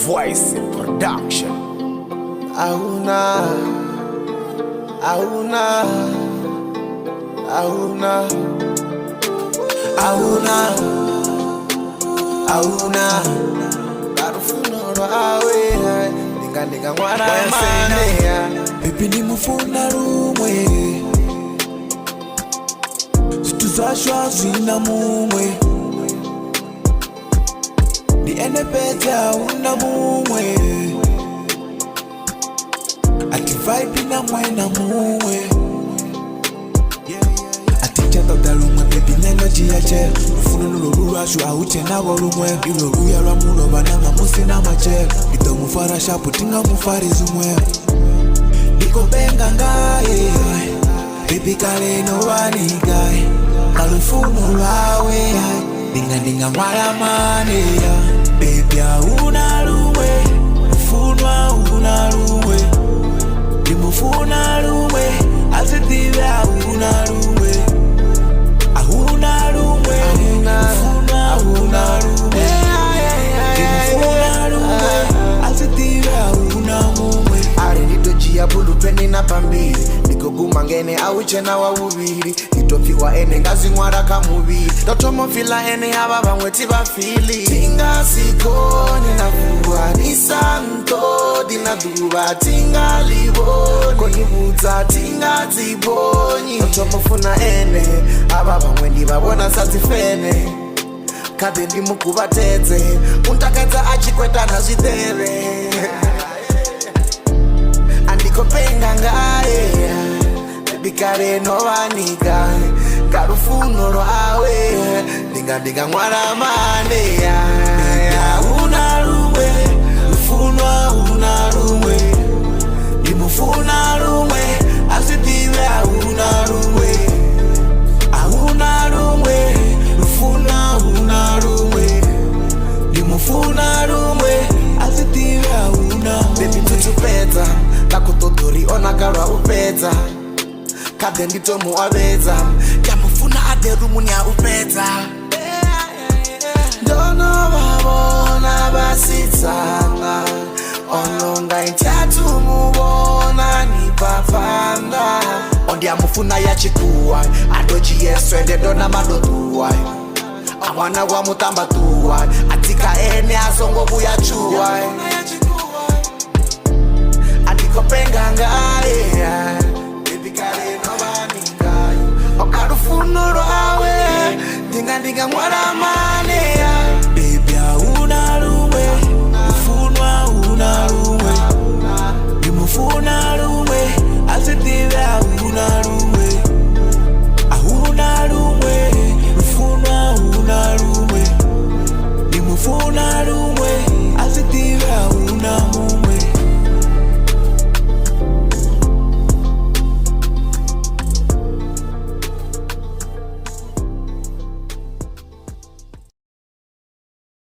Voice in production. Auna, auna, auna, auna, auna. Barufuno rawe, ninga mwana mane. Baby ni mufuna rumwe, situzashwa zina mumwe. Ni ene peta una mumwe, ati vibe na mwena mumwe. Ati chata dalumwe baby neno jiache, ufunu nuluru ashu auche na walumwe. Iluru ya ramulo bananga musi na mache, ito mufara shapu tinga mufari zumwe. Niko benga ngaye, baby kale no wani gae, kalufunu lawe. Dinga mwala mane ya baby auna luwe, ufunwa una luwe, dimufuna luwe, azitiwe auna luwe, auna luwe, ufunwa auna luwe, dimufuna luwe, azitiwe auna muwe. Ari nitojia bulu tweni na pambiri, nikoguma ngene auche na wawubiri. Nitopiwa ene ngazi mwara kamubiri, dotomo fila ene haba bamweti bafili. Tinga sikoni na fuwa ni santo dina duba. Tinga liboni koni buta tinga ziboni. Dotomo funa ene haba bamwendi babona satifene. Kade ndi mukuba tete, untakata achikweta na zitere. Andiko penga ngaye, bikare no vanika, karufuno rwawe, dinga mwara mane ya. Una rumwe, ufunwa una rumwe, dimufuna rumwe, asitiwe una rumwe, auna rumwe, ufunwa una rumwe, dimufuna rumwe, asitiwe una. Baby tutupeta, kakutodori onagarwa upeta. Kade ndito muwabeza, jamufuna aderumu nya upeta. Dono wabona basitanga, ononga intiatu mubona ni papanda. Ondi amufuna ya chikuwa, adoji yesu ende dona madotuwa. Awana wa mutamba tuwa, atika ene azongo buya chuwa. Adiko penga ngaye, okarufuno rwawe, dinga mwara mane ya. Baby auna luwe, ufunwa una luwe, dimufuna luwe, asitiwe auna luwe, auna luwe, ufunwa una luwe, dimufuna